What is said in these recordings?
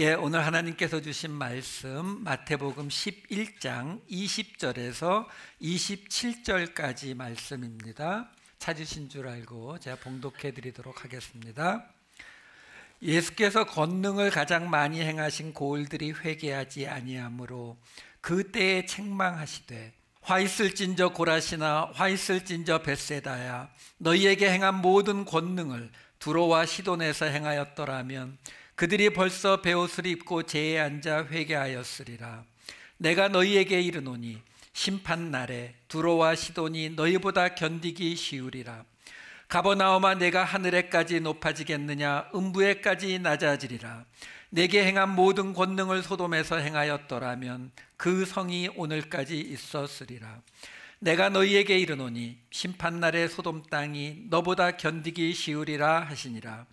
오늘 하나님께서 주신 말씀 마태복음 11장 20절에서 27절까지 말씀입니다. 찾으신 줄 알고 제가 봉독해 드리도록 하겠습니다. 예수께서 권능을 가장 많이 행하신 고을들이 회개하지 아니하므로 그때에 책망하시되 화 있을진저 고라시나 화 있을진저 벳세다야 너희에게 행한 모든 권능을 두로와 시돈에서 행하였더라면 그들이 벌써 베옷을 입고 제에 앉아 회개하였으리라. 내가 너희에게 이르노니 심판날에 두로와 시돈이 너희보다 견디기 쉬우리라. 가버나움아 내가 하늘에까지 높아지겠느냐 음부에까지 낮아지리라. 내게 행한 모든 권능을 소돔에서 행하였더라면 그 성이 오늘까지 있었으리라. 내가 너희에게 이르노니 심판날에 소돔 땅이 너보다 견디기 쉬우리라 하시니라.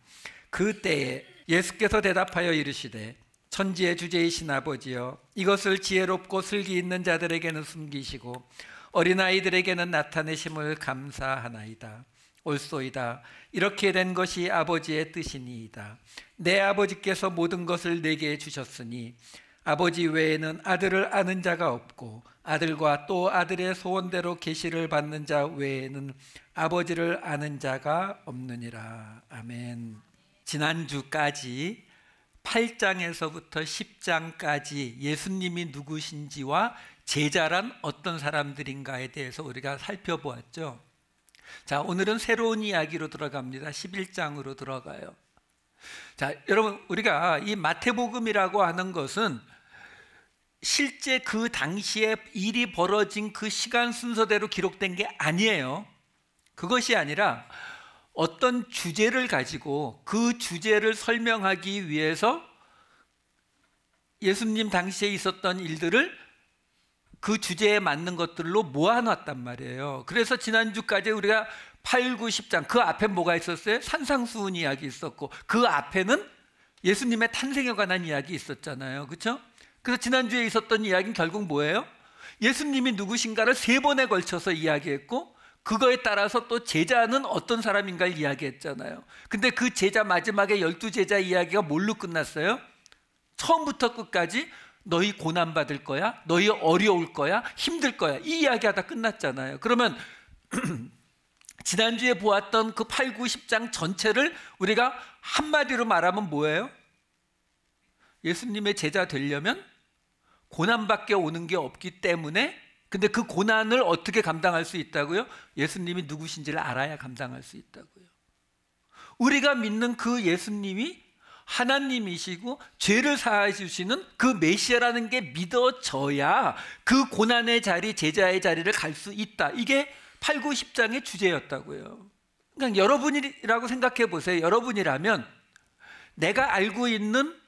그때에 예수께서 대답하여 이르시되 천지의 주제이신 아버지여 이것을 지혜롭고 슬기 있는 자들에게는 숨기시고 어린아이들에게는 나타내심을 감사하나이다. 옳소이다. 이렇게 된 것이 아버지의 뜻이니이다. 내 아버지께서 모든 것을 내게 주셨으니 아버지 외에는 아들을 아는 자가 없고 아들과 또 아들의 소원대로 계시를 받는 자 외에는 아버지를 아는 자가 없느니라. 아멘. 지난주까지 8장에서부터 10장까지 예수님이 누구신지와 제자란 어떤 사람들인가에 대해서 우리가 살펴보았죠. 자, 오늘은 새로운 이야기로 들어갑니다. 11장으로 들어가요. 자, 여러분, 우리가 이 마태복음이라고 하는 것은 실제 그 당시에 일이 벌어진 그 시간 순서대로 기록된 게 아니에요. 그것이 아니라 어떤 주제를 가지고 그 주제를 설명하기 위해서 예수님 당시에 있었던 일들을 그 주제에 맞는 것들로 모아놨단 말이에요. 그래서 지난주까지 우리가 8, 9, 10장 그 앞에 뭐가 있었어요? 산상수훈 이야기 있었고 그 앞에는 예수님의 탄생에 관한 이야기 있었잖아요. 그렇죠? 그래서 지난주에 있었던 이야기는 결국 뭐예요? 예수님이 누구신가를 3번에 걸쳐서 이야기했고 그거에 따라서 또 제자는 어떤 사람인가를 이야기했잖아요. 근데 그 제자 마지막에 12제자 이야기가 뭘로 끝났어요? 처음부터 끝까지 너희 고난받을 거야, 너희 어려울 거야, 힘들 거야 이 이야기하다 끝났잖아요. 그러면 지난주에 보았던 그 8, 9, 10장 전체를 우리가 한마디로 말하면 뭐예요? 예수님의 제자 되려면 고난밖에 오는 게 없기 때문에 근데 그 고난을 어떻게 감당할 수 있다고요? 예수님이 누구신지를 알아야 감당할 수 있다고요. 우리가 믿는 그 예수님이 하나님이시고 죄를 사하여 주시는 그 메시아라는 게 믿어져야 그 고난의 자리, 제자의 자리를 갈 수 있다. 이게 8, 9, 10장의 주제였다고요. 그러니까 여러분이라고 생각해 보세요. 여러분이라면 내가 알고 있는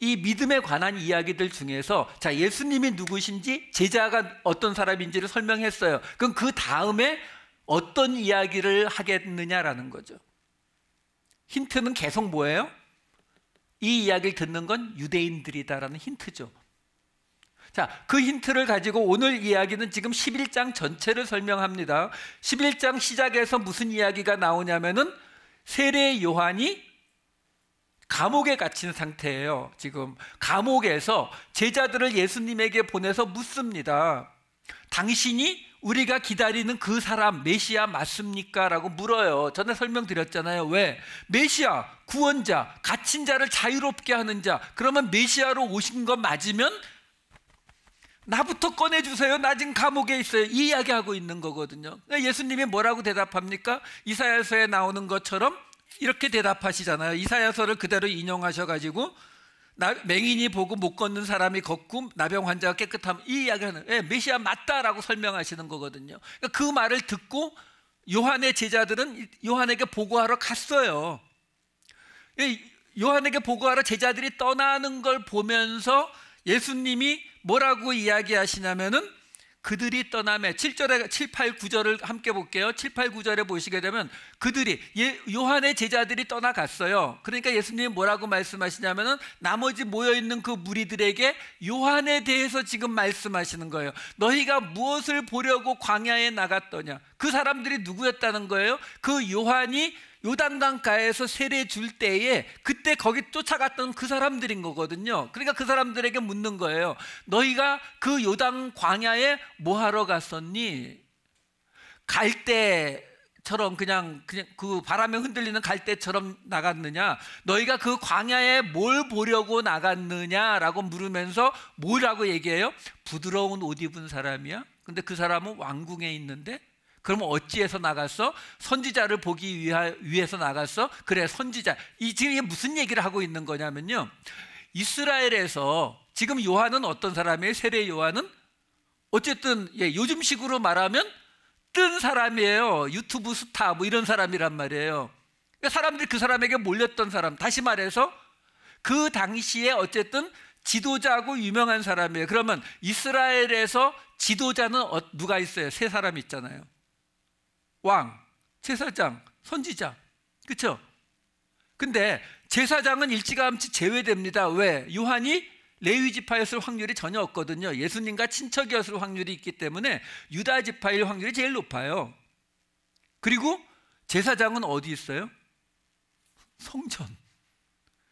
이 믿음에 관한 이야기들 중에서 자, 예수님이 누구신지 제자가 어떤 사람인지를 설명했어요. 그럼 그 다음에 어떤 이야기를 하겠느냐라는 거죠. 힌트는 계속 뭐예요? 이 이야기를 듣는 건 유대인들이다라는 힌트죠. 자, 그 힌트를 가지고 오늘 이야기는 지금 11장 전체를 설명합니다. 11장 시작에서 무슨 이야기가 나오냐면은 세례 요한이 감옥에 갇힌 상태예요. 지금 감옥에서 제자들을 예수님에게 보내서 묻습니다. 당신이 우리가 기다리는 그 사람 메시아 맞습니까? 라고 물어요. 전에 설명드렸잖아요. 왜? 메시아, 구원자, 갇힌 자를 자유롭게 하는 자. 그러면 메시아로 오신 거 맞으면 나부터 꺼내주세요. 나 지금 감옥에 있어요. 이 이야기하고 있는 거거든요. 예수님이 뭐라고 대답합니까? 이사야서에 나오는 것처럼 이렇게 대답하시잖아요. 이사야서를 그대로 인용하셔가지고 맹인이 보고 못 걷는 사람이 걷고 나병 환자가 깨끗하면 이 이야기하는 메시아 맞다라고 설명하시는 거거든요. 그러니까 그 말을 듣고 요한의 제자들은 요한에게 보고하러 갔어요. 요한에게 보고하러 제자들이 떠나는 걸 보면서 예수님이 뭐라고 이야기하시냐면은 그들이 떠남에 7절에 7, 8, 9절을 함께 볼게요. 7, 8, 9절에 보시게 되면 그들이 요한의 제자들이 떠나갔어요. 그러니까 예수님이 뭐라고 말씀하시냐면은 나머지 모여있는 그 무리들에게 요한에 대해서 지금 말씀하시는 거예요. 너희가 무엇을 보려고 광야에 나갔더냐. 그 사람들이 누구였다는 거예요? 그 요한이 요단강가에서 세례 줄 때에 그때 거기 쫓아갔던 그 사람들인 거거든요. 그러니까 그 사람들에게 묻는 거예요. 너희가 그 요단 광야에 뭐 하러 갔었니? 갈대처럼 그냥 그 바람에 흔들리는 갈대처럼 나갔느냐? 너희가 그 광야에 뭘 보려고 나갔느냐라고 물으면서 뭐라고 얘기해요? 부드러운 옷 입은 사람이야? 근데 그 사람은 왕궁에 있는데 그러면 어찌해서 나갔어? 선지자를 보기 위해서 나갔어? 그래, 선지자. 지금 이게 무슨 얘기를 하고 있는 거냐면요, 이스라엘에서 지금 요한은 어떤 사람이에요? 세례 요한은 어쨌든 요즘식으로 말하면 뜬 사람이에요. 유튜브 스타 뭐 이런 사람이란 말이에요. 그러니까 사람들이 그 사람에게 몰렸던 사람, 다시 말해서 그 당시에 어쨌든 지도자고 유명한 사람이에요. 그러면 이스라엘에서 지도자는 누가 있어요? 세 사람 있잖아요. 왕, 제사장, 선지자. 그렇죠? 근데 제사장은 일찌감치 제외됩니다. 왜? 요한이 레위 지파였을 확률이 전혀 없거든요. 예수님과 친척이었을 확률이 있기 때문에 유다 지파일 확률이 제일 높아요. 그리고 제사장은 어디 있어요? 성전.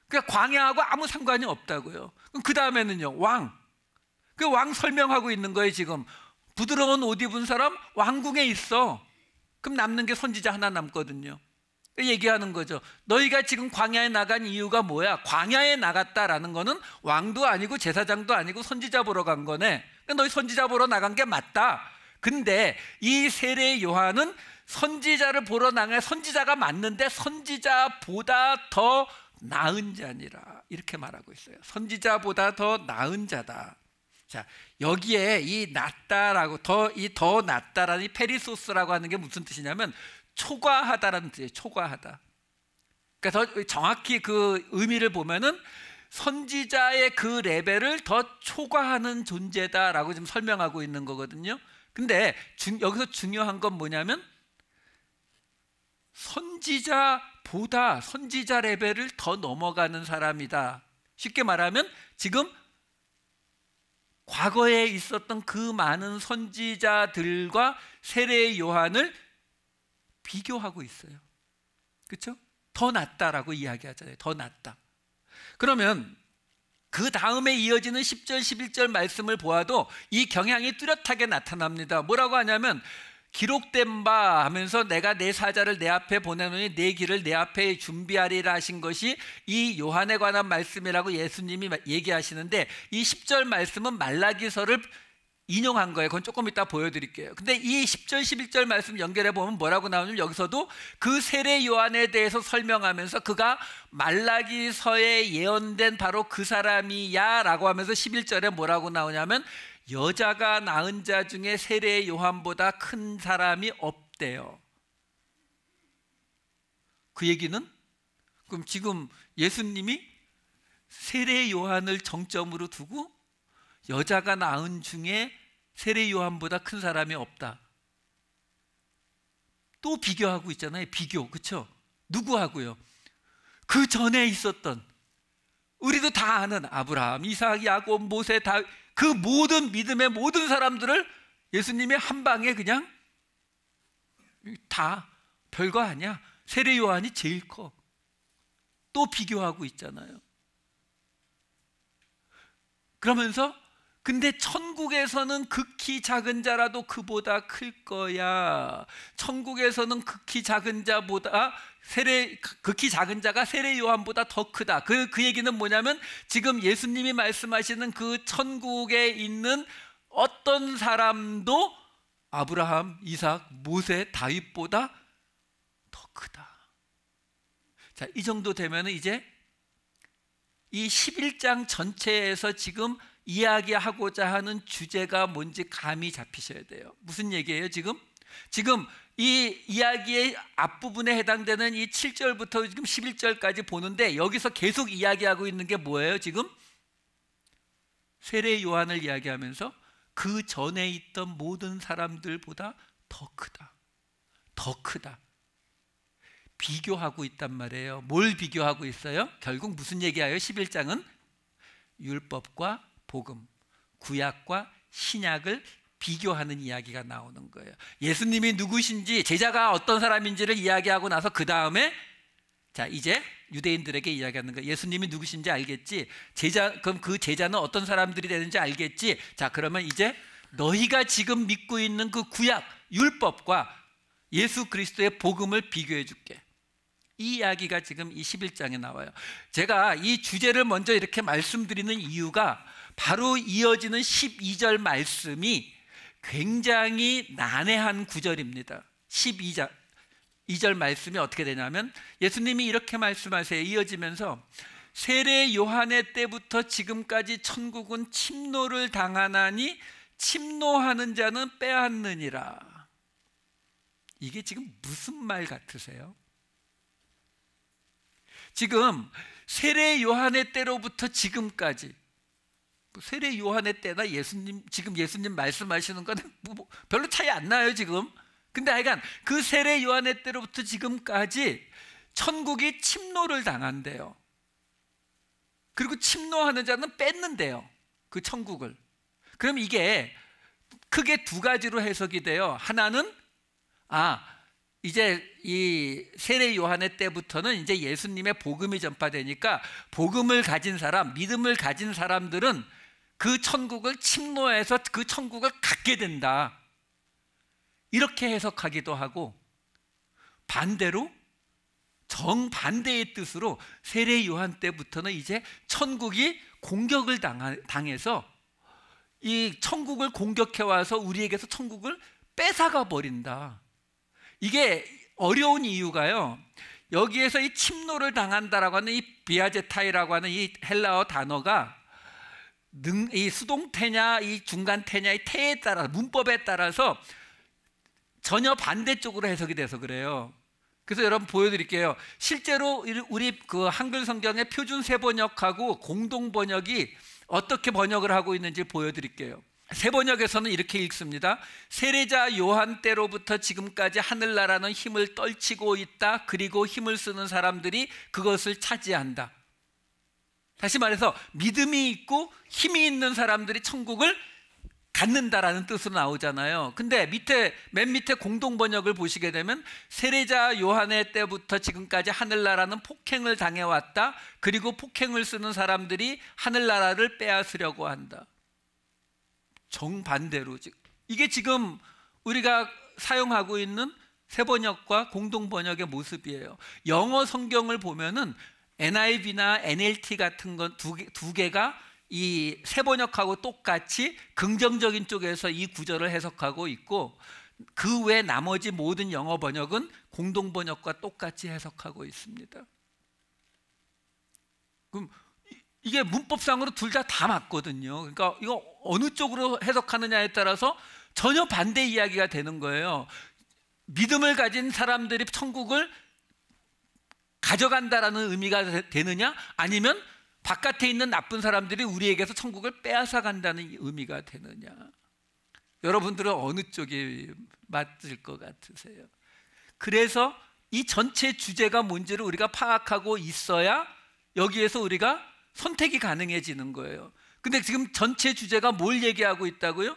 그러니까 광야하고 아무 상관이 없다고요. 그럼 그 다음에는요, 왕. 그 왕 설명하고 있는 거예요. 지금 부드러운 옷 입은 사람 왕궁에 있어. 그럼 남는 게 선지자 하나 남거든요. 얘기하는 거죠. 너희가 지금 광야에 나간 이유가 뭐야? 광야에 나갔다라는 거는 왕도 아니고 제사장도 아니고 선지자 보러 간 거네. 그러니까 너희 선지자 보러 나간 게 맞다. 근데 이 세례 요한은 선지자를 보러 나간 선지자가 맞는데 선지자보다 더 나은 자니라, 이렇게 말하고 있어요. 선지자보다 더 나은 자다. 자, 여기에 이 낫다라고 더 낫다라는 이 페리소스라고 하는 게 무슨 뜻이냐면 초과하다라는 뜻이에요. 초과하다. 그러니까 더 정확히 그 의미를 보면은 선지자의 그 레벨을 더 초과하는 존재다라고 지금 설명하고 있는 거거든요. 근데 여기서 중요한 건 뭐냐면 선지자보다 선지자 레벨을 더 넘어가는 사람이다. 쉽게 말하면 지금 과거에 있었던 그 많은 선지자들과 세례 요한을 비교하고 있어요. 그렇죠? 더 낫다라고 이야기하잖아요. 더 낫다. 그러면 그 다음에 이어지는 10절 11절 말씀을 보아도 이 경향이 뚜렷하게 나타납니다. 뭐라고 하냐면 기록된 바 하면서 내가 내 사자를 내 앞에 보내노니 내 길을 내 앞에 준비하리라 하신 것이 이 요한에 관한 말씀이라고 예수님이 얘기하시는데, 이 10절 말씀은 말라기서를 인용한 거예요. 그건 조금 이따 보여드릴게요. 근데 이 10절 11절 말씀 연결해 보면 뭐라고 나오냐면 여기서도 그 세례 요한에 대해서 설명하면서 그가 말라기서에 예언된 바로 그 사람이야 라고 하면서 11절에 뭐라고 나오냐면 여자가 낳은 자 중에 세례 요한보다 큰 사람이 없대요. 그 얘기는 그럼 지금 예수님이 세례 요한을 정점으로 두고 여자가 낳은 중에 세례 요한보다 큰 사람이 없다. 또 비교하고 있잖아요. 비교. 그렇죠? 누구하고요? 그 전에 있었던 우리도 다 아는 아브라함, 이삭, 야곱, 모세, 다윗, 그 모든 믿음의 모든 사람들을 예수님이 한 방에 그냥 다 별거 아니야. 세례 요한이 제일 커. 또 비교하고 있잖아요. 그러면서 근데 천국에서는 극히 작은 자라도 그보다 클 거야. 천국에서는 극히 작은 자보다 극히 작은 자가 세례 요한보다 더 크다. 그 얘기는 뭐냐면 지금 예수님이 말씀하시는 그 천국에 있는 어떤 사람도 아브라함, 이삭, 모세, 다윗보다 더 크다. 자, 이 정도 되면 이제 이 11장 전체에서 지금 이야기하고자 하는 주제가 뭔지 감이 잡히셔야 돼요. 무슨 얘기예요? 지금 이 이야기의 앞부분에 해당되는 이 7절부터 지금 11절까지 보는데 여기서 계속 이야기하고 있는 게 뭐예요? 지금 세례 요한을 이야기하면서 그 전에 있던 모든 사람들보다 더 크다. 더 크다. 비교하고 있단 말이에요. 뭘 비교하고 있어요? 결국 무슨 얘기예요? 11장은 율법과 복음, 구약과 신약을 비교하는 이야기가 나오는 거예요. 예수님이 누구신지, 제자가 어떤 사람인지를 이야기하고 나서 그 다음에 자, 이제 유대인들에게 이야기하는 거예요. 예수님이 누구신지 알겠지? 그럼 그 제자는 어떤 사람들이 되는지 알겠지? 자, 그러면 이제 너희가 지금 믿고 있는 그 구약 율법과 예수 그리스도의 복음을 비교해 줄게. 이 이야기가 지금 이 11장에 나와요. 제가 이 주제를 먼저 이렇게 말씀드리는 이유가 바로 이어지는 12절 말씀이 굉장히 난해한 구절입니다. 2절 말씀이 어떻게 되냐면 예수님이 이렇게 말씀하세요. 이어지면서 세례 요한의 때부터 지금까지 천국은 침노를 당하나니 침노하는 자는 빼앗느니라. 이게 지금 무슨 말 같으세요? 지금 세례 요한의 때로부터 지금까지, 세례 요한의 때나 지금 예수님 말씀하시는 건 별로 차이 안 나요 지금. 근데 하여간 그 세례 요한의 때로부터 지금까지 천국이 침노를 당한대요. 그리고 침노하는 자는 뺏는데요, 그 천국을. 그럼 이게 크게 두 가지로 해석이 돼요. 하나는 이제 이 세례 요한의 때부터는 이제 예수님의 복음이 전파되니까 복음을 가진 사람, 믿음을 가진 사람들은 그 천국을 침노해서 그 천국을 갖게 된다, 이렇게 해석하기도 하고, 반대로 정반대의 뜻으로 세례 요한 때부터는 이제 천국이 공격을 당해서 이 천국을 공격해 와서 우리에게서 천국을 뺏어가 버린다. 이게 어려운 이유가요, 여기에서 이 침노를 당한다라고 하는 이 비아제타이라고 하는 이 헬라어 단어가 이 수동태냐 이 중간태냐 이 태에 따라, 문법에 따라서 전혀 반대쪽으로 해석이 돼서 그래요. 그래서 여러분 보여드릴게요. 실제로 우리 그 한글 성경의 표준 세번역하고 공동 번역이 어떻게 번역을 하고 있는지 보여드릴게요. 세번역에서는 이렇게 읽습니다. 세례자 요한 때로부터 지금까지 하늘나라는 힘을 떨치고 있다. 그리고 힘을 쓰는 사람들이 그것을 차지한다. 다시 말해서 믿음이 있고 힘이 있는 사람들이 천국을 갖는다라는 뜻으로 나오잖아요. 근데 맨 밑에 공동 번역을 보시게 되면 세례자 요한의 때부터 지금까지 하늘나라는 폭행을 당해왔다. 그리고 폭행을 쓰는 사람들이 하늘나라를 빼앗으려고 한다. 정반대로 이게 지금 우리가 사용하고 있는 세번역과 공동 번역의 모습이에요. 영어 성경을 보면은 NIV나 NLT 같은 건 두 개가 이 세번역하고 똑같이 긍정적인 쪽에서 이 구절을 해석하고 있고, 그 외 나머지 모든 영어 번역은 공동 번역과 똑같이 해석하고 있습니다. 그럼 이게 문법상으로 둘 다 맞거든요. 그러니까 이거 어느 쪽으로 해석하느냐에 따라서 전혀 반대 이야기가 되는 거예요. 믿음을 가진 사람들이 천국을 가져간다라는 의미가 되느냐, 아니면 바깥에 있는 나쁜 사람들이 우리에게서 천국을 빼앗아 간다는 의미가 되느냐. 여러분들은 어느 쪽이 맞을 것 같으세요? 그래서 이 전체 주제가 뭔지를 우리가 파악하고 있어야 여기에서 우리가 선택이 가능해지는 거예요. 근데 지금 전체 주제가 뭘 얘기하고 있다고요?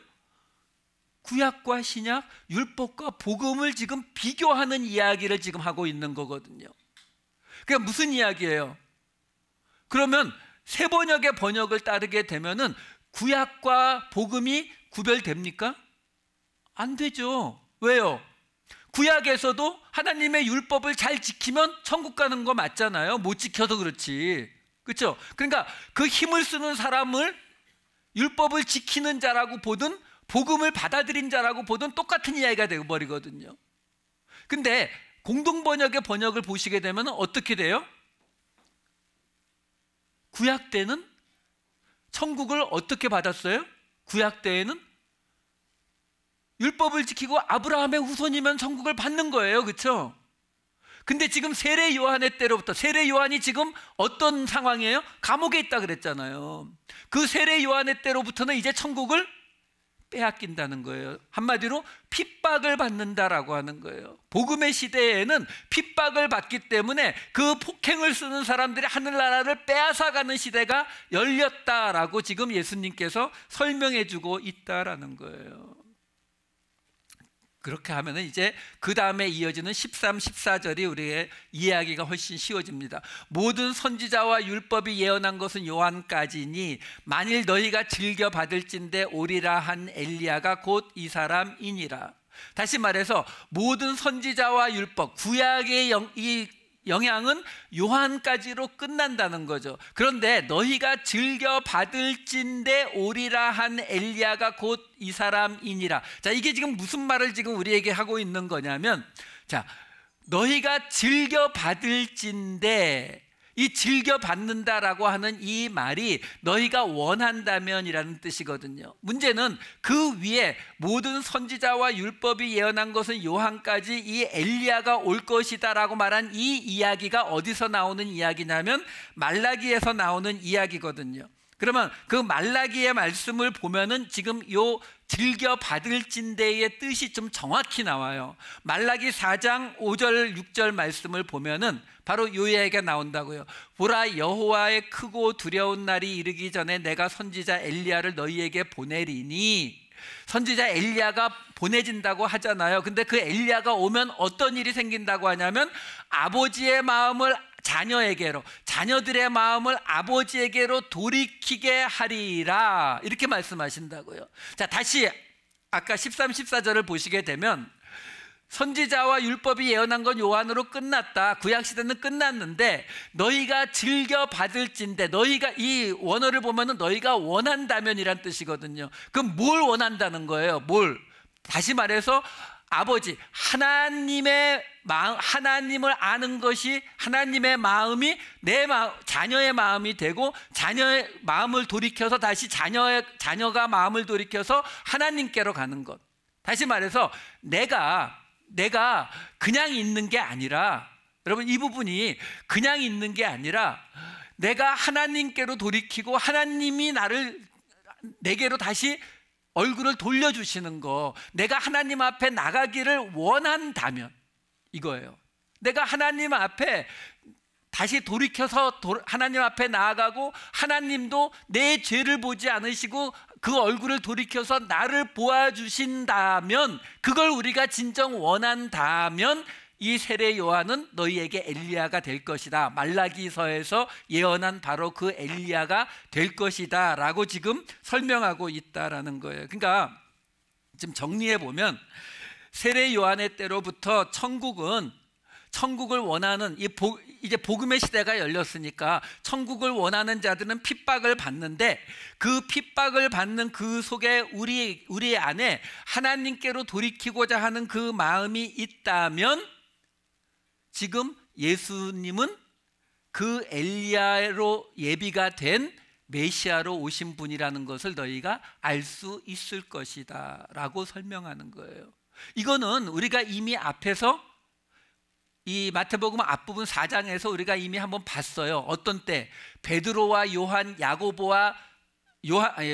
구약과 신약, 율법과 복음을 지금 비교하는 이야기를 지금 하고 있는 거거든요. 그게 무슨 이야기예요? 그러면 세번역의 번역을 따르게 되면은 구약과 복음이 구별됩니까? 안 되죠. 왜요? 구약에서도 하나님의 율법을 잘 지키면 천국 가는 거 맞잖아요. 못 지켜서 그렇지. 그렇죠? 그러니까 그 힘을 쓰는 사람을 율법을 지키는 자라고 보든 복음을 받아들인 자라고 보든 똑같은 이야기가 되어버리거든요. 근데 공동번역의 번역을 보시게 되면 어떻게 돼요? 구약 때는 천국을 어떻게 받았어요? 구약 때에는 율법을 지키고 아브라함의 후손이면 천국을 받는 거예요. 그렇죠? 근데 지금 세례 요한의 때로부터, 세례 요한이 지금 어떤 상황이에요? 감옥에 있다 그랬잖아요. 그 세례 요한의 때로부터는 이제 천국을 빼앗긴다는 거예요. 한마디로 핍박을 받는다라고 하는 거예요. 복음의 시대에는 핍박을 받기 때문에 그 폭행을 쓰는 사람들이 하늘나라를 빼앗아가는 시대가 열렸다라고 지금 예수님께서 설명해 주고 있다라는 거예요. 그렇게 하면은 이제 그 다음에 이어지는 13, 14절이 우리의 이해하기가 훨씬 쉬워집니다. 모든 선지자와 율법이 예언한 것은 요한까지니 만일 너희가 즐겨 받을진대 오리라 한 엘리야가 곧 이 사람이니라. 다시 말해서 모든 선지자와 율법, 구약의 이 영향은 요한까지로 끝난다는 거죠. 그런데 너희가 즐겨 받을진대 오리라 한 엘리야가 곧 이 사람이니라. 자, 이게 지금 무슨 말을 지금 우리에게 하고 있는 거냐면, 자, 너희가 즐겨 받을진대, 이 즐겨 받는다라고 하는 이 말이 너희가 원한다면이라는 뜻이거든요. 문제는 그 위에 모든 선지자와 율법이 예언한 것은 요한까지 이 엘리야가 올 것이다라고 말한 이 이야기가 어디서 나오는 이야기냐면 말라기에서 나오는 이야기거든요. 그러면 그 말라기의 말씀을 보면은 지금 요 즐겨 받을진대의 뜻이 좀 정확히 나와요. 말라기 4장 5절 6절 말씀을 보면은 바로 요 이야기가 나온다고요. 보라, 여호와의 크고 두려운 날이 이르기 전에 내가 선지자 엘리야를 너희에게 보내리니. 선지자 엘리야가 보내진다고 하잖아요. 근데 그 엘리야가 오면 어떤 일이 생긴다고 하냐면 아버지의 마음을 자녀에게로, 자녀들의 마음을 아버지에게로 돌이키게 하리라, 이렇게 말씀하신다고요. 자, 다시 아까 13, 14절을 보시게 되면 선지자와 율법이 예언한 건 요한으로 끝났다. 구약시대는 끝났는데 너희가 즐겨 받을진대, 너희가 이 원어를 보면은 너희가 원한다면이란 뜻이거든요. 그럼 뭘 원한다는 거예요? 뭘? 다시 말해서 아버지, 하나님의 마음, 하나님을 아는 것이 하나님의 마음이 내 자녀의 마음이 되고 자녀의 마음을 돌이켜서 다시 자녀가 마음을 돌이켜서 하나님께로 가는 것. 다시 말해서 내가 그냥 있는 게 아니라, 여러분 이 부분이 그냥 있는 게 아니라 내가 하나님께로 돌이키고 하나님이 내게로 다시 얼굴을 돌려주시는 거, 내가 하나님 앞에 나가기를 원한다면 이거예요. 내가 하나님 앞에 다시 돌이켜서 하나님 앞에 나아가고 하나님도 내 죄를 보지 않으시고 그 얼굴을 돌이켜서 나를 보아주신다면, 그걸 우리가 진정 원한다면 이 세례 요한은 너희에게 엘리야가 될 것이다. 말라기서에서 예언한 바로 그 엘리야가 될 것이다 라고 지금 설명하고 있다라는 거예요. 그러니까 지금 정리해 보면 세례 요한의 때로부터 천국을 원하는 이제 복음의 시대가 열렸으니까 천국을 원하는 자들은 핍박을 받는데, 그 핍박을 받는 그 속에 우리 안에 하나님께로 돌이키고자 하는 그 마음이 있다면 지금 예수님은 그 엘리야로 예비가 된 메시아로 오신 분이라는 것을 너희가 알 수 있을 것이다 라고 설명하는 거예요. 이거는 우리가 이미 앞에서 이 마태복음 앞부분 4장에서 우리가 이미 한번 봤어요. 어떤 때? 베드로와 요한,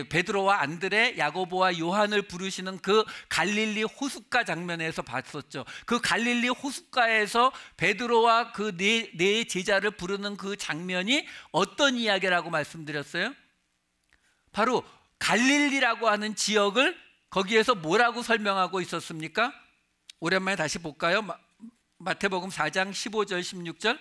베드로와 안드레, 야고보와 요한을 부르시는 그 갈릴리 호숫가 장면에서 봤었죠. 그 갈릴리 호숫가에서 베드로와 그 네 제자를 부르는 그 장면이 어떤 이야기라고 말씀드렸어요? 바로 갈릴리라고 하는 지역을 거기에서 뭐라고 설명하고 있었습니까? 오랜만에 다시 볼까요? 마태복음 4장 15절 16절.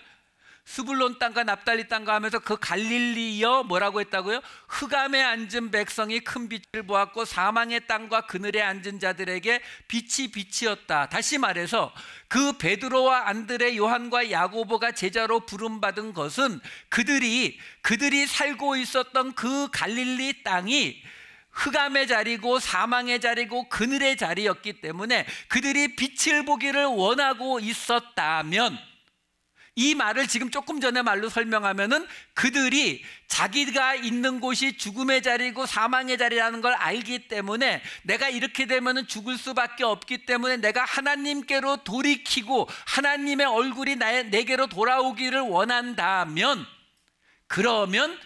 스불론 땅과 납달리 땅과 하면서 그 갈릴리여 뭐라고 했다고요? 흑암에 앉은 백성이 큰 빛을 보았고 사망의 땅과 그늘에 앉은 자들에게 빛이 빛이었다. 다시 말해서 그 베드로와 안드레, 요한과 야고보가 제자로 부름받은 것은 그들이 살고 있었던 그 갈릴리 땅이 흑암의 자리고 사망의 자리고 그늘의 자리였기 때문에 그들이 빛을 보기를 원하고 있었다면, 이 말을 지금 조금 전에 말로 설명하면은 그들이 자기가 있는 곳이 죽음의 자리고 사망의 자리라는 걸 알기 때문에 내가 이렇게 되면은 죽을 수밖에 없기 때문에 내가 하나님께로 돌이키고 하나님의 얼굴이 내게로 돌아오기를 원한다면, 그러면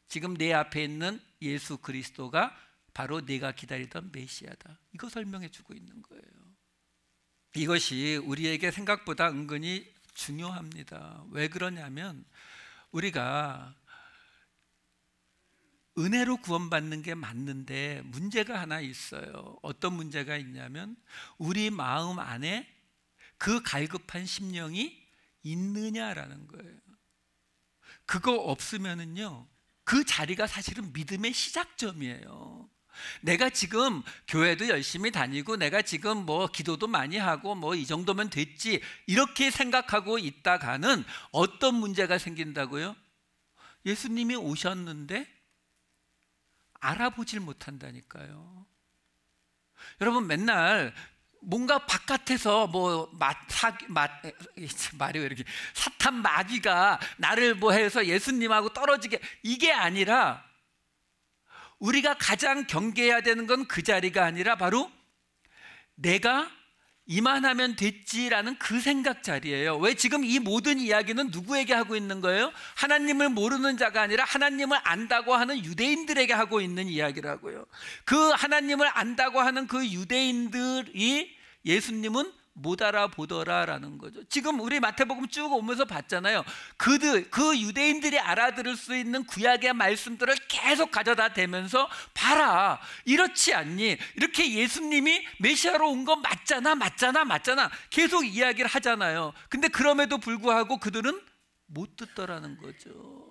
지금 내 앞에 있는 예수 그리스도가 바로 내가 기다리던 메시아다. 이거 설명해 주고 있는 거예요. 이것이 우리에게 생각보다 은근히 중요합니다. 왜 그러냐면 우리가 은혜로 구원받는 게 맞는데 문제가 하나 있어요. 어떤 문제가 있냐면 우리 마음 안에 그 갈급한 심령이 있느냐라는 거예요. 그거 없으면은요, 그 자리가 사실은 믿음의 시작점이에요. 내가 지금 교회도 열심히 다니고 내가 지금 뭐 기도도 많이 하고 뭐 이 정도면 됐지 이렇게 생각하고 있다가는 어떤 문제가 생긴다고요? 예수님이 오셨는데 알아보질 못한다니까요. 여러분 맨날 뭔가 바깥에서 뭐 말이 왜 이렇게 사탄 마귀가 나를 뭐 해서 예수님하고 떨어지게, 이게 아니라 우리가 가장 경계해야 되는 건 그 자리가 아니라 바로 내가 이만하면 됐지라는 그 생각 자리예요. 왜 지금 이 모든 이야기는 누구에게 하고 있는 거예요? 하나님을 모르는 자가 아니라 하나님을 안다고 하는 유대인들에게 하고 있는 이야기라고요. 그 하나님을 안다고 하는 그 유대인들이 예수님은 못 알아보더라라는 거죠. 지금 우리 마태복음 쭉 오면서 봤잖아요. 그 유대인들이 알아들을 수 있는 구약의 말씀들을 계속 가져다 대면서 봐라, 이렇지 않니? 이렇게 예수님이 메시아로 온 거 맞잖아 계속 이야기를 하잖아요. 근데 그럼에도 불구하고 그들은 못 듣더라는 거죠.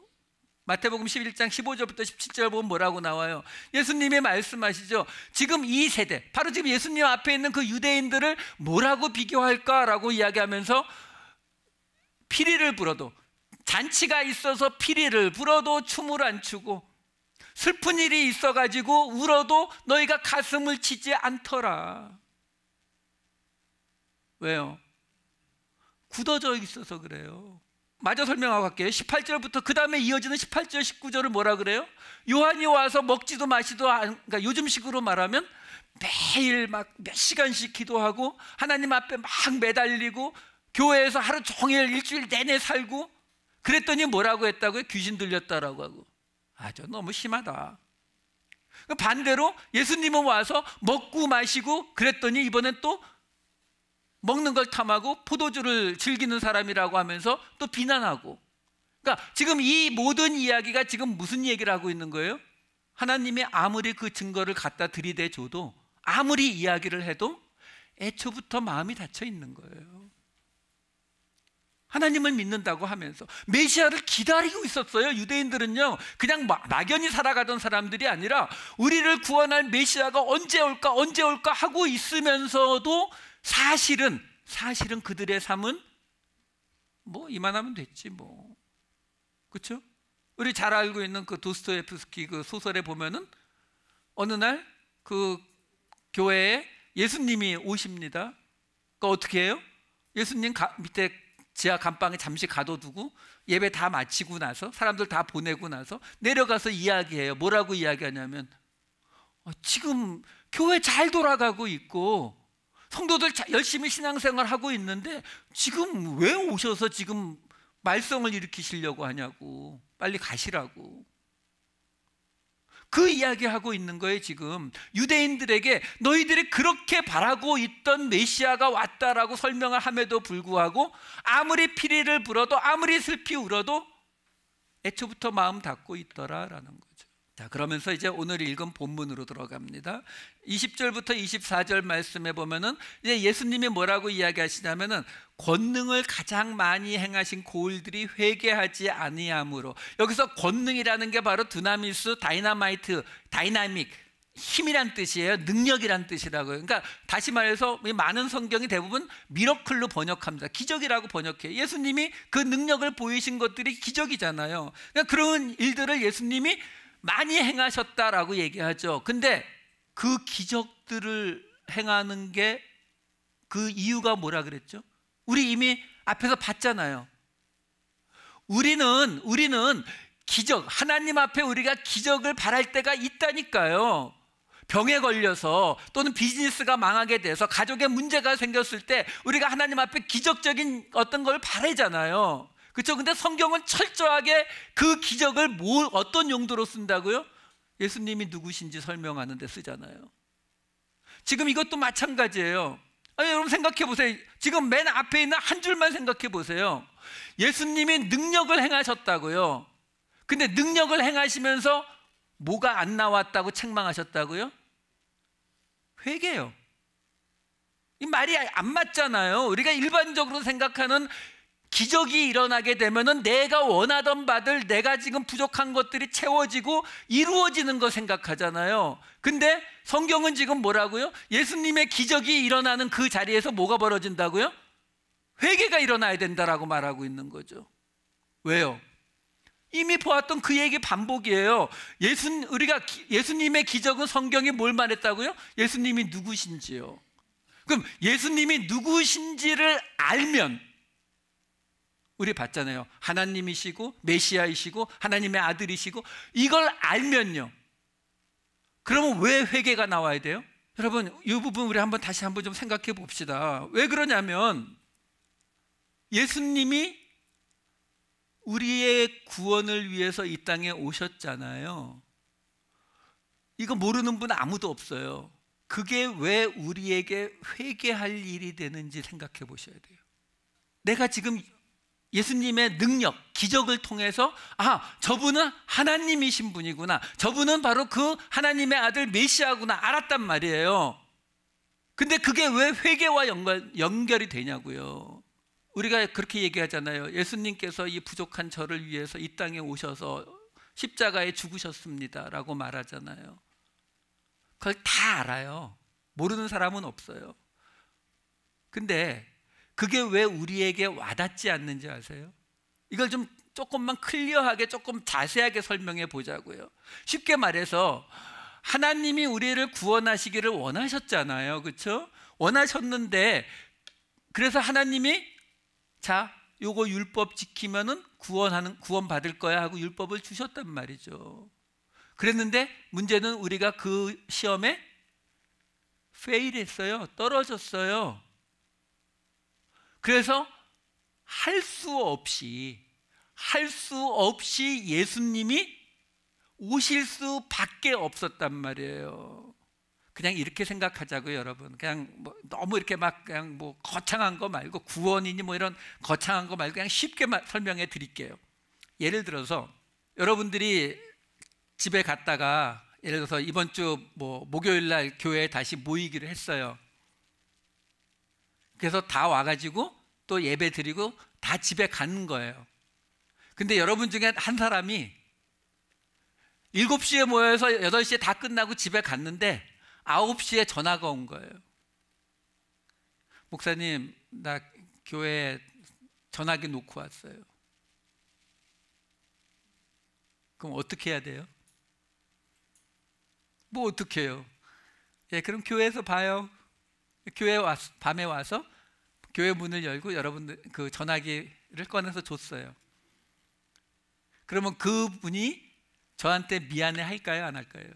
마태복음 11장 15절부터 17절 보면 뭐라고 나와요? 예수님이 말씀하시죠. 지금 이 세대, 바로 지금 예수님 앞에 있는 그 유대인들을 뭐라고 비교할까라고 이야기하면서 피리를 불어도, 잔치가 있어서 피리를 불어도 춤을 안 추고 슬픈 일이 있어가지고 울어도 너희가 가슴을 치지 않더라. 왜요? 굳어져 있어서 그래요. 마저 설명하고 갈게요. 18절부터 그 다음에 이어지는 18절 19절을 뭐라 그래요? 요한이 와서 먹지도 마시도, 그러니까 요즘식으로 말하면 매일 막 몇 시간씩 기도하고 하나님 앞에 막 매달리고 교회에서 하루 종일 일주일 내내 살고, 그랬더니 뭐라고 했다고요? 귀신 들렸다라고 하고. 저 너무 심하다. 반대로 예수님은 와서 먹고 마시고 그랬더니 이번엔 또 먹는 걸 탐하고 포도주를 즐기는 사람이라고 하면서 또 비난하고. 그러니까 지금 이 모든 이야기가 지금 무슨 얘기를 하고 있는 거예요? 하나님이 아무리 그 증거를 갖다 들이대 줘도, 아무리 이야기를 해도 애초부터 마음이 닫혀 있는 거예요. 하나님을 믿는다고 하면서 메시아를 기다리고 있었어요. 유대인들은요, 그냥 막연히 살아가던 사람들이 아니라 우리를 구원할 메시아가 언제 올까 하고 있으면서도 사실은 그들의 삶은 뭐 이만하면 됐지 뭐, 그렇죠? 우리 잘 알고 있는 그 도스토옙스키 그 소설에 보면은 어느 날 그 교회에 예수님이 오십니다. 그러니까 어떻게 해요? 예수님 밑에 지하 감방에 잠시 가둬두고 예배 다 마치고 나서 사람들 다 보내고 나서 내려가서 이야기해요. 뭐라고 이야기하냐면 지금 교회 잘 돌아가고 있고 성도들 열심히 신앙생활 하고 있는데 지금 왜 오셔서 지금 말썽을 일으키시려고 하냐고, 빨리 가시라고. 그 이야기하고 있는 거예요. 지금 유대인들에게 너희들이 그렇게 바라고 있던 메시아가 왔다라고 설명을 함에도 불구하고 아무리 피리를 불어도 아무리 슬피 울어도 애초부터 마음 닫고 있더라라는 거죠. 자, 그러면서 이제 오늘 읽은 본문으로 들어갑니다. 20절부터 24절 말씀에 보면은 이제 예수님이 뭐라고 이야기하시냐면은 권능을 가장 많이 행하신 고을들이 회개하지 아니함으로. 여기서 권능이라는 게 바로 두나미스, 다이나마이트, 다이나믹, 힘이란 뜻이에요. 능력이란 뜻이라고요. 그러니까 다시 말해서 많은 성경이 대부분 미러클로 번역합니다. 기적이라고 번역해요. 예수님이 그 능력을 보이신 것들이 기적이잖아요. 그러니까 그런 일들을 예수님이 많이 행하셨다라고 얘기하죠. 근데 그 기적들을 행하는 게 그 이유가 뭐라 그랬죠? 우리 이미 앞에서 봤잖아요. 우리는 기적, 하나님 앞에 우리가 기적을 바랄 때가 있다니까요. 병에 걸려서 또는 비즈니스가 망하게 돼서 가족에 문제가 생겼을 때 우리가 하나님 앞에 기적적인 어떤 걸 바라잖아요. 그렇죠? 근데 성경은 철저하게 그 기적을 어떤 용도로 쓴다고요? 예수님이 누구신지 설명하는 데 쓰잖아요. 지금 이것도 마찬가지예요. 여러분 생각해 보세요. 지금 맨 앞에 있는 한 줄만 생각해 보세요. 예수님이 능력을 행하셨다고요. 근데 능력을 행하시면서 뭐가 안 나왔다고 책망하셨다고요? 회개요. 이 말이 안 맞잖아요. 우리가 일반적으로 생각하는 기적이 일어나게 되면은 내가 원하던 바들, 내가 지금 부족한 것들이 채워지고 이루어지는 거 생각하잖아요. 근데 성경은 지금 뭐라고요? 예수님의 기적이 일어나는 그 자리에서 뭐가 벌어진다고요? 회개가 일어나야 된다라고 말하고 있는 거죠. 왜요? 이미 보았던 그 얘기 반복이에요. 우리가 예수님의 기적은 성경이 뭘 말했다고요? 예수님이 누구신지요. 그럼 예수님이 누구신지를 알면, 우리 봤잖아요. 하나님이시고 메시아이시고 하나님의 아들이시고, 이걸 알면요, 그러면 왜 회개가 나와야 돼요? 여러분, 이 부분 우리 다시 한번 좀 생각해 봅시다. 왜 그러냐면 예수님이 우리의 구원을 위해서 이 땅에 오셨잖아요. 이거 모르는 분 아무도 없어요. 그게 왜 우리에게 회개할 일이 되는지 생각해 보셔야 돼요. 내가 지금 예수님의 능력, 기적을 통해서 저분은 하나님이신 분이구나, 저분은 바로 그 하나님의 아들 메시아구나 알았단 말이에요. 근데 그게 왜 회개와 연결이 되냐고요. 우리가 그렇게 얘기하잖아요. 예수님께서 이 부족한 저를 위해서 이 땅에 오셔서 십자가에 죽으셨습니다 라고 말하잖아요. 그걸 다 알아요. 모르는 사람은 없어요. 근데 그게 왜 우리에게 와닿지 않는지 아세요? 이걸 좀 조금만 클리어하게, 조금 자세하게 설명해 보자고요. 쉽게 말해서 하나님이 우리를 구원하시기를 원하셨잖아요. 그렇죠? 원하셨는데, 그래서 하나님이 자, 요거 율법 지키면은 구원 받을 거야 하고 율법을 주셨단 말이죠. 그랬는데 문제는 우리가 그 시험에 페일했어요. 떨어졌어요. 그래서 할 수 없이 예수님이 오실 수밖에 없었단 말이에요. 그냥 이렇게 생각하자고요, 여러분. 그냥 너무 이렇게 그냥 거창한 거 말고, 구원이니 이런 거창한 거 말고 그냥 쉽게 설명해 드릴게요. 예를 들어서 여러분들이 집에 갔다가, 예를 들어서 이번 주 목요일 날 교회에 다시 모이기를 했어요. 그래서 다 와가지고 또 예배 드리고 다 집에 가는 거예요. 근데 여러분 중에 한 사람이 7시에 모여서 8시에 다 끝나고 집에 갔는데 9시에 전화가 온 거예요. 목사님, 나 교회에 전화기 놓고 왔어요. 그럼 어떻게 해야 돼요? 어떻게 해요? 예, 그럼 교회에서 봐요. 밤에 와서 교회 문을 열고 여러분들 그 전화기를 꺼내서 줬어요. 그러면 그분이 저한테 미안해 할까요, 안 할까요?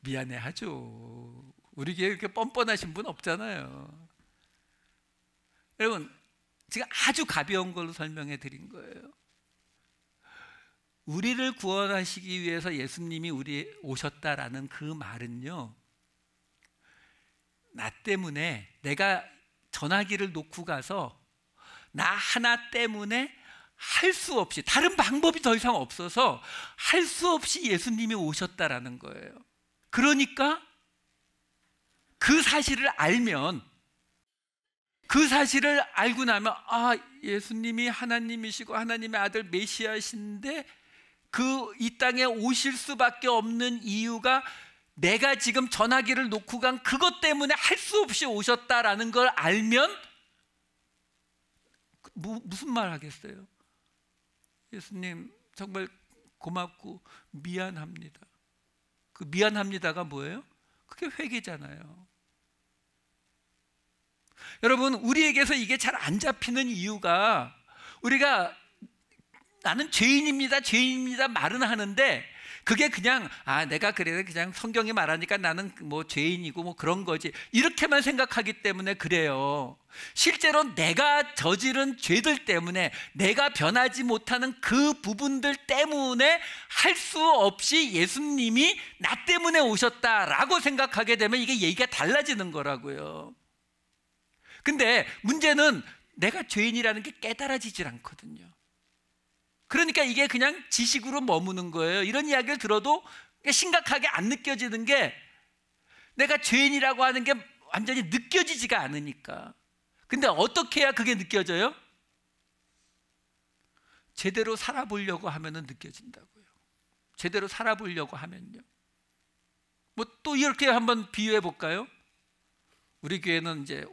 미안해 하죠. 우리 교회에 그렇게 뻔뻔하신 분 없잖아요. 여러분, 지금 아주 가벼운 걸로 설명해 드린 거예요. 우리를 구원하시기 위해서 예수님이 우리 오셨다라는 그 말은요, 나 때문에, 내가 전화기를 놓고 가서 나 하나 때문에 할 수 없이, 다른 방법이 더 이상 없어서 할 수 없이 예수님이 오셨다라는 거예요. 그러니까 그 사실을 알면, 그 사실을 알고 나면 예수님이 하나님이시고 하나님의 아들 메시아신데 이 땅에 오실 수밖에 없는 이유가 내가 지금 전화기를 놓고 간 그것 때문에 할 수 없이 오셨다라는 걸 알면 무슨 말 하겠어요? 예수님 정말 고맙고 미안합니다. 그 미안합니다가 뭐예요? 그게 회개잖아요. 여러분, 우리에게서 이게 잘 안 잡히는 이유가, 우리가 나는 죄인입니다 말은 하는데, 그게 그냥 내가 그냥 성경이 말하니까 나는 죄인이고 그런 거지, 이렇게만 생각하기 때문에 그래요. 실제로 내가 저지른 죄들 때문에, 내가 변하지 못하는 그 부분들 때문에 할 수 없이 예수님이 나 때문에 오셨다라고 생각하게 되면 이게 얘기가 달라지는 거라고요. 근데 문제는 내가 죄인이라는 게 깨달아지질 않거든요. 그러니까 이게 그냥 지식으로 머무는 거예요. 이런 이야기를 들어도 심각하게 안 느껴지는 게 내가 죄인이라고 하는 게 완전히 느껴지지가 않으니까. 근데 어떻게 해야 그게 느껴져요? 제대로 살아보려고 하면은 느껴진다고요. 제대로 살아보려고 하면요. 뭐 또 이렇게 한번 비유해 볼까요? 우리 교회는 이제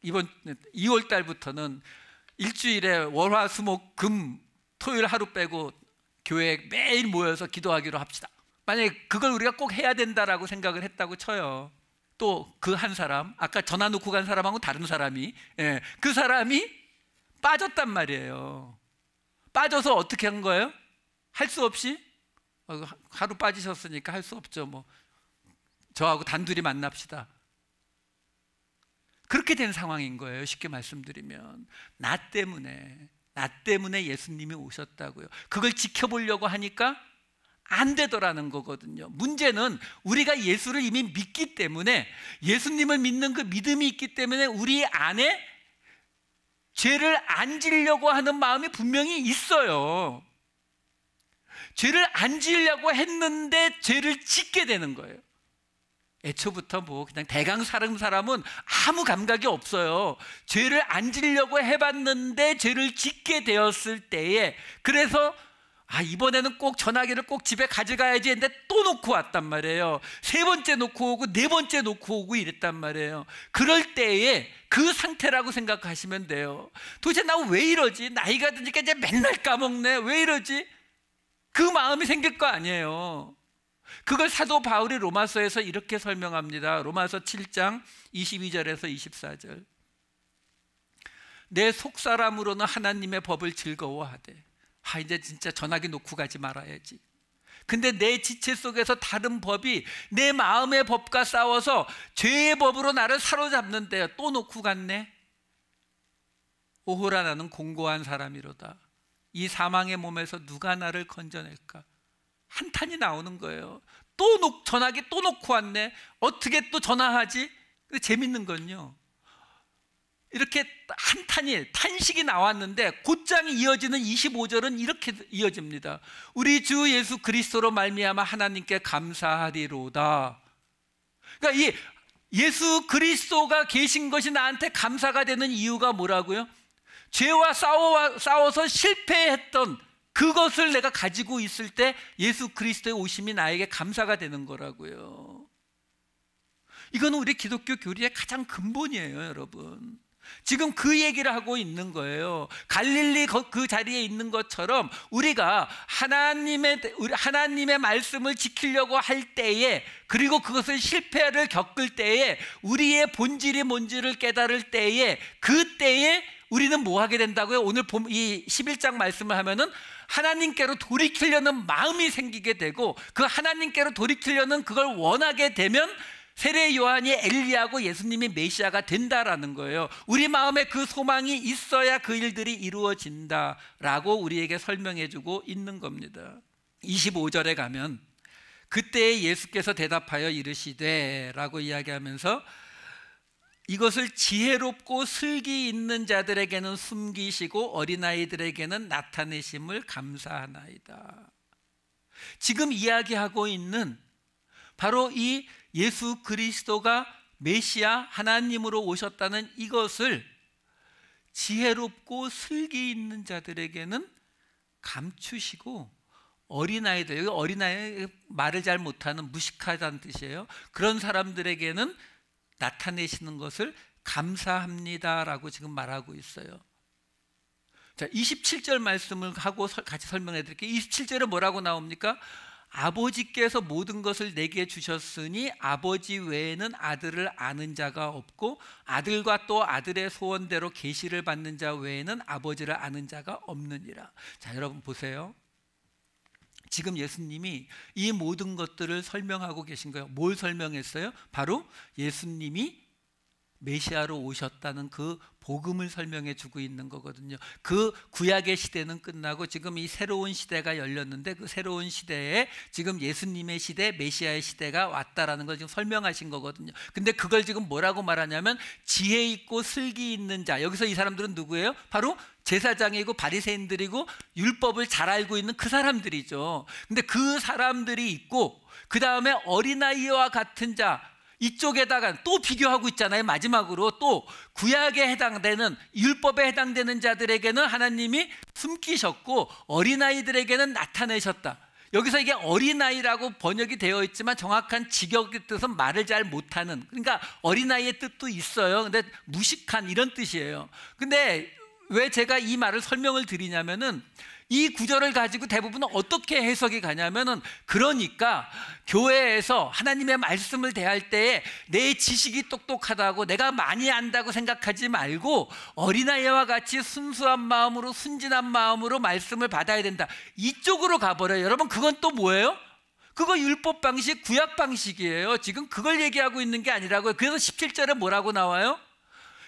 이번 2월 달부터는 일주일에 월화 수목 금 토요일 하루 빼고 교회에 매일 모여서 기도하기로 합시다. 만약에 그걸 우리가 꼭 해야 된다라고 생각을 했다고 쳐요. 또 그 한 사람, 아까 전화 놓고 간 사람하고 다른 사람이, 그 사람이 빠졌단 말이에요. 빠져서 어떻게 한 거예요? 할 수 없이 하루 빠지셨으니까 할 수 없죠. 뭐 저하고 단둘이 만납시다. 그렇게 된 상황인 거예요. 쉽게 말씀드리면 나 때문에 예수님이 오셨다고요. 그걸 지켜보려고 하니까 안 되더라는 거거든요. 문제는 우리가 예수를 이미 믿기 때문에, 예수님을 믿는 그 믿음이 있기 때문에 우리 안에 죄를 안 지려고 하는 마음이 분명히 있어요. 죄를 안 지으려고 했는데 죄를 짓게 되는 거예요. 애초부터 뭐 그냥 대강 사는 사람은 아무 감각이 없어요. 죄를 안 지려고 해봤는데 죄를 짓게 되었을 때에, 그래서 이번에는 꼭 전화기를 꼭 집에 가져가야지 했는데 또 놓고 왔단 말이에요. 3번째 놓고 오고 4번째 놓고 오고 이랬단 말이에요. 그럴 때에 그 상태라고 생각하시면 돼요. 도대체 나 왜 이러지? 나이가 드니까 이제 맨날 까먹네. 왜 이러지? 그 마음이 생길 거 아니에요. 그걸 사도 바울이 로마서에서 이렇게 설명합니다. 로마서 7장 22절에서 24절. 내 속사람으로는 하나님의 법을 즐거워하되, 이제 진짜 전화기 놓고 가지 말아야지. 근데 내 지체 속에서 다른 법이 내 마음의 법과 싸워서 죄의 법으로 나를 사로잡는데요. 또 놓고 갔네. 오호라, 나는 공고한 사람이로다. 이 사망의 몸에서 누가 나를 건져낼까? 한탄이 나오는 거예요. 또 전화기 또 놓고 왔네. 어떻게 또 전화하지? 근데 재밌는 건요, 이렇게 한탄이, 탄식이 나왔는데 곧장 이어지는 25절은 이렇게 이어집니다. 우리 주 예수 그리스도로 말미암아 하나님께 감사하리로다. 그러니까 이 예수 그리스도가 계신 것이 나한테 감사가 되는 이유가 뭐라고요? 죄와 싸워서 실패했던 그것을 내가 가지고 있을 때 예수 그리스도의 오심이 나에게 감사가 되는 거라고요. 이거는 우리 기독교 교리의 가장 근본이에요, 여러분. 지금 그 얘기를 하고 있는 거예요. 갈릴리 그 자리에 있는 것처럼 우리가 하나님의 말씀을 지키려고 할 때에, 그리고 그것을 실패를 겪을 때에, 우리의 본질이 뭔지를 깨달을 때에, 그때에 우리는 뭐 하게 된다고요? 오늘 이 11장 말씀을 하면은 하나님께로 돌이키려는 마음이 생기게 되고, 그 하나님께로 돌이키려는 그걸 원하게 되면 세례 요한이 엘리야고 예수님이 메시아가 된다라는 거예요. 우리 마음에 그 소망이 있어야 그 일들이 이루어진다라고 우리에게 설명해 주고 있는 겁니다. 25절에 가면 그때 예수께서 대답하여 이르시되 라고 이야기하면서, 이것을 지혜롭고 슬기 있는 자들에게는 숨기시고 어린아이들에게는 나타내심을 감사하나이다. 지금 이야기하고 있는 바로 이 예수 그리스도가 메시아 하나님으로 오셨다는 이것을 지혜롭고 슬기 있는 자들에게는 감추시고, 어린아이들, 여기 어린아이 말을 잘 못하는 무식하다는 뜻이에요. 그런 사람들에게는 나타내시는 것을 감사합니다라고 지금 말하고 있어요. 자, 27절 말씀을 하고 같이 설명해 드릴게요. 27절에 뭐라고 나옵니까? 아버지께서 모든 것을 내게 주셨으니 아버지 외에는 아들을 아는 자가 없고, 아들과 또 아들의 소원대로 계시를 받는 자 외에는 아버지를 아는 자가 없느니라. 자, 여러분 보세요. 지금 예수님이 이 모든 것들을 설명하고 계신 거예요. 뭘 설명했어요? 바로 예수님이 메시아로 오셨다는 그 복음을 설명해 주고 있는 거거든요. 그 구약의 시대는 끝나고 지금 이 새로운 시대가 열렸는데, 그 새로운 시대에 지금 예수님의 시대, 메시아의 시대가 왔다라는 걸 지금 설명하신 거거든요. 근데 그걸 지금 뭐라고 말하냐면 지혜 있고 슬기 있는 자. 여기서 이 사람들은 누구예요? 바로 제사장이고 바리새인들이고 율법을 잘 알고 있는 그 사람들이죠. 근데 그 사람들이 있고, 그 다음에 어린아이와 같은 자, 이쪽에다가 또 비교하고 있잖아요. 마지막으로 또 구약에 해당되는, 율법에 해당되는 자들에게는 하나님이 숨기셨고 어린아이들에게는 나타내셨다. 여기서 이게 어린아이라고 번역이 되어 있지만 정확한 직역의 뜻은 말을 잘 못하는, 그러니까 어린아이의 뜻도 있어요. 근데 무식한 이런 뜻이에요. 근데 왜 제가 이 말을 설명을 드리냐면은, 이 구절을 가지고 대부분 어떻게 해석이 가냐면은, 그러니까 교회에서 하나님의 말씀을 대할 때에 내 지식이 똑똑하다고 내가 많이 안다고 생각하지 말고 어린아이와 같이 순수한 마음으로, 순진한 마음으로 말씀을 받아야 된다, 이쪽으로 가버려요. 여러분, 그건 또 뭐예요? 그거 율법 방식, 구약 방식이에요. 지금 그걸 얘기하고 있는 게 아니라고요. 그래서 17절에 뭐라고 나와요?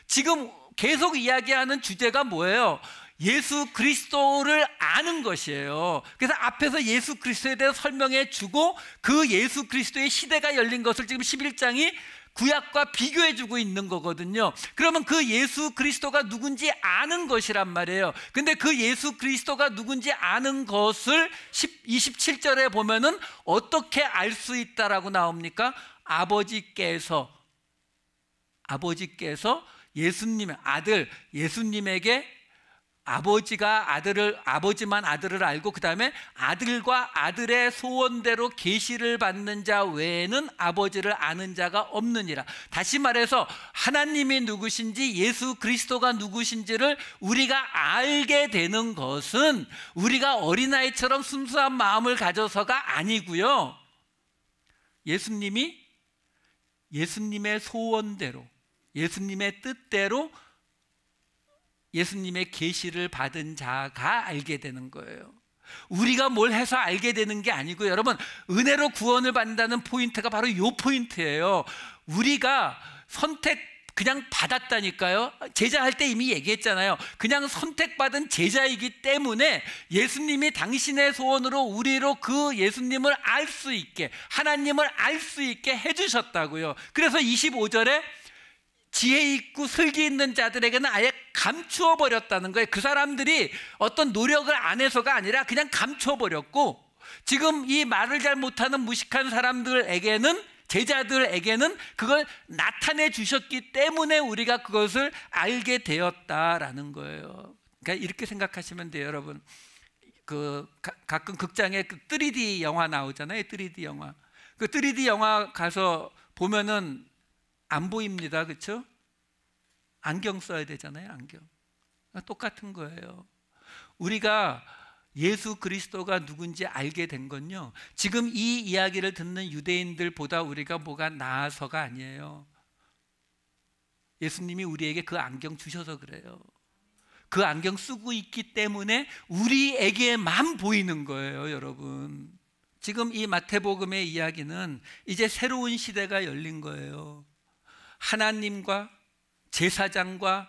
지금 계속 이야기하는 주제가 뭐예요? 예수 그리스도를 아는 것이에요. 그래서 앞에서 예수 그리스도에 대해서 설명해 주고, 그 예수 그리스도의 시대가 열린 것을 지금 11장이 구약과 비교해 주고 있는 거거든요. 그러면 그 예수 그리스도가 누군지 아는 것이란 말이에요. 근데 그 예수 그리스도가 누군지 아는 것을 27절에 보면은 어떻게 알 수 있다라고 나옵니까? 아버지께서 예수님의 아들, 예수님에게 아버지가 아버지만 아들을 알고, 그 다음에 아들과 아들의 소원대로 계시를 받는 자 외에는 아버지를 아는 자가 없느니라. 다시 말해서 하나님이 누구신지, 예수 그리스도가 누구신지를 우리가 알게 되는 것은 우리가 어린아이처럼 순수한 마음을 가져서가 아니고요, 예수님의 소원대로, 예수님의 뜻대로 예수님의 계시를 받은 자가 알게 되는 거예요. 우리가 뭘 해서 알게 되는 게 아니고, 여러분, 은혜로 구원을 받는다는 포인트가 바로 이 포인트예요. 우리가 그냥 받았다니까요. 제자할 때 이미 얘기했잖아요. 그냥 선택받은 제자이기 때문에 예수님이 당신의 소원으로 우리로 그 예수님을 알 수 있게, 하나님을 알 수 있게 해주셨다고요. 그래서 25절에 지혜 있고 슬기 있는 자들에게는 아예 감추어 버렸다는 거예요. 그 사람들이 어떤 노력을 안 해서가 아니라 그냥 감추어 버렸고, 지금 이 말을 잘 못하는 무식한 사람들에게는, 제자들에게는 그걸 나타내 주셨기 때문에 우리가 그것을 알게 되었다라는 거예요. 그러니까 이렇게 생각하시면 돼요, 여러분. 가끔 극장에 3D 영화 나오잖아요. 3D 영화. 그 3D 영화 가서 보면은 안 보입니다. 그렇죠? 안경 써야 되잖아요. 안경. 똑같은 거예요. 우리가 예수 그리스도가 누군지 알게 된 건요, 지금 이 이야기를 듣는 유대인들보다 우리가 뭐가 나아서가 아니에요. 예수님이 우리에게 그 안경 주셔서 그래요. 그 안경 쓰고 있기 때문에 우리에게만 보이는 거예요, 여러분. 지금 이 마태복음의 이야기는 이제 새로운 시대가 열린 거예요. 하나님과 제사장과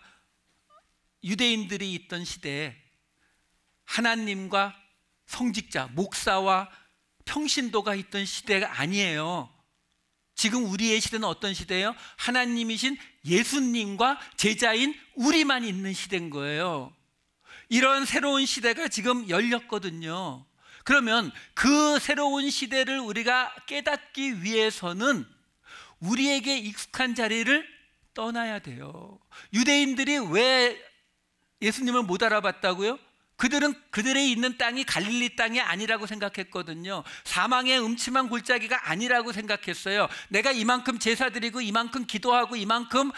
유대인들이 있던 시대에 하나님과 성직자, 목사와 평신도가 있던 시대가 아니에요. 지금 우리의 시대는 어떤 시대예요? 하나님이신 예수님과 제자인 우리만 있는 시대인 거예요. 이런 새로운 시대가 지금 열렸거든요. 그러면 그 새로운 시대를 우리가 깨닫기 위해서는 우리에게 익숙한 자리를 떠나야 돼요. 유대인들이 왜 예수님을 못 알아봤다고요? 그들은 그들의 있는 땅이 갈릴리 땅이 아니라고 생각했거든요. 사망의 음침한 골짜기가 아니라고 생각했어요. 내가 이만큼 제사 드리고 이만큼 기도하고 이만큼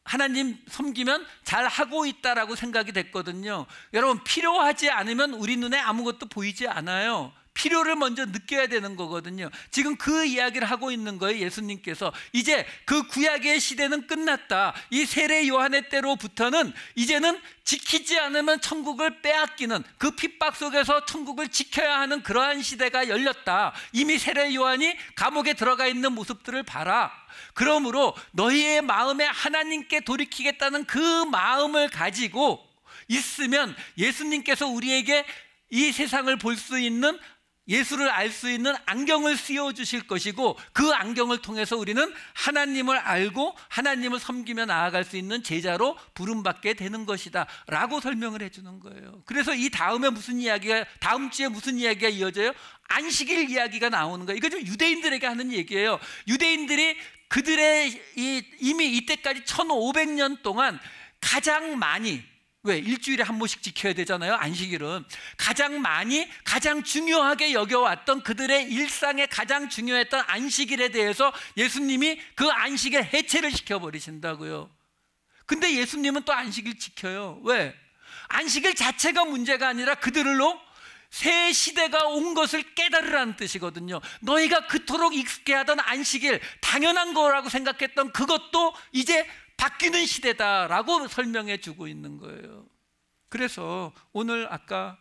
하나님 섬기면 잘하고 있다라고 생각이 됐거든요. 여러분, 필요하지 않으면 우리 눈에 아무것도 보이지 않아요. 필요를 먼저 느껴야 되는 거거든요. 지금 그 이야기를 하고 있는 거예요. 예수님께서 이제 그 구약의 시대는 끝났다. 이 세례 요한의 때로부터는 이제는 지키지 않으면 천국을 빼앗기는, 그 핍박 속에서 천국을 지켜야 하는 그러한 시대가 열렸다. 이미 세례 요한이 감옥에 들어가 있는 모습들을 봐라. 그러므로 너희의 마음에 하나님께 돌이키겠다는 그 마음을 가지고 있으면 예수님께서 우리에게 이 세상을 볼 수 있는, 예수를 알 수 있는 안경을 씌워 주실 것이고, 그 안경을 통해서 우리는 하나님을 알고 하나님을 섬기며 나아갈 수 있는 제자로 부름받게 되는 것이다 라고 설명을 해주는 거예요. 그래서 이 다음 주에 무슨 이야기가 이어져요? 안식일 이야기가 나오는 거예요. 이거 좀 유대인들에게 하는 얘기예요. 유대인들이 그들의 이미 이때까지 1500년 동안 가장 많이, 왜? 일주일에 한 번씩 지켜야 되잖아요. 안식일은 가장 중요하게 여겨왔던 그들의 일상에 가장 중요했던 안식일에 대해서 예수님이 그 안식일 해체를 시켜버리신다고요. 근데 예수님은 또 안식일 지켜요. 왜? 안식일 자체가 문제가 아니라 그들로 새 시대가 온 것을 깨달으라는 뜻이거든요. 너희가 그토록 익숙해하던 안식일, 당연한 거라고 생각했던 그것도 이제 바뀌는 시대다라고 설명해 주고 있는 거예요. 그래서 오늘 아까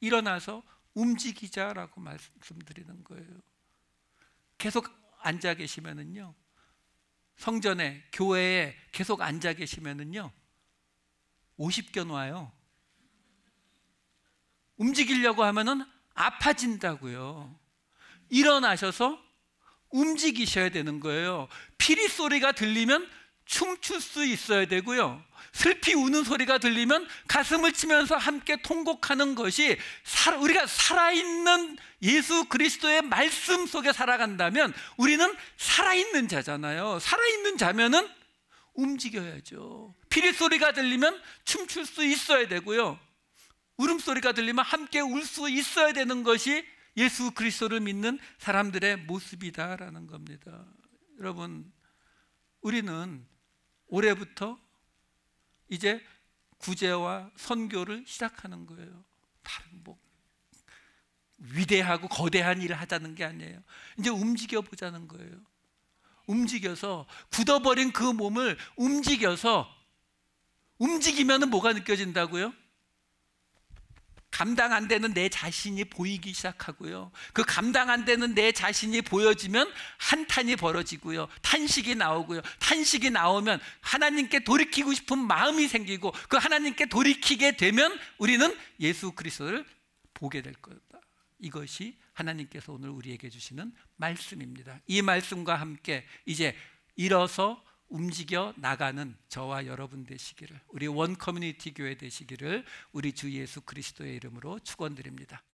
일어나서 움직이자라고 말씀드리는 거예요. 계속 앉아 계시면은요, 성전에, 교회에 계속 앉아 계시면은요 50견 와요. 움직이려고 하면은 아파진다고요. 일어나셔서 움직이셔야 되는 거예요. 피리 소리가 들리면 춤출 수 있어야 되고요. 슬피 우는 소리가 들리면 가슴을 치면서 함께 통곡하는 것이, 우리가 살아있는 예수 그리스도의 말씀 속에 살아간다면 우리는 살아있는 자잖아요. 살아있는 자면은 움직여야죠. 피리 소리가 들리면 춤출 수 있어야 되고요. 울음소리가 들리면 함께 울 수 있어야 되는 것이 예수 그리스도를 믿는 사람들의 모습이다라는 겁니다. 여러분, 우리는 올해부터 이제 구제와 선교를 시작하는 거예요. 다른 위대하고 거대한 일을 하자는 게 아니에요. 이제 움직여 보자는 거예요. 움직여서 굳어버린 그 몸을 움직이면 뭐가 느껴진다고요? 감당 안 되는 내 자신이 보이기 시작하고요. 그 감당 안 되는 내 자신이 보여지면 한탄이 벌어지고요. 탄식이 나오고요. 탄식이 나오면 하나님께 돌이키고 싶은 마음이 생기고, 그 하나님께 돌이키게 되면 우리는 예수 그리스도를 보게 될 거다. 이것이 하나님께서 오늘 우리에게 주시는 말씀입니다. 이 말씀과 함께 이제 일어서 움직여 나가는 저와 여러분 되시기를, 우리 원 커뮤니티 교회 되시기를 우리 주 예수 그리스도의 이름으로 축원드립니다.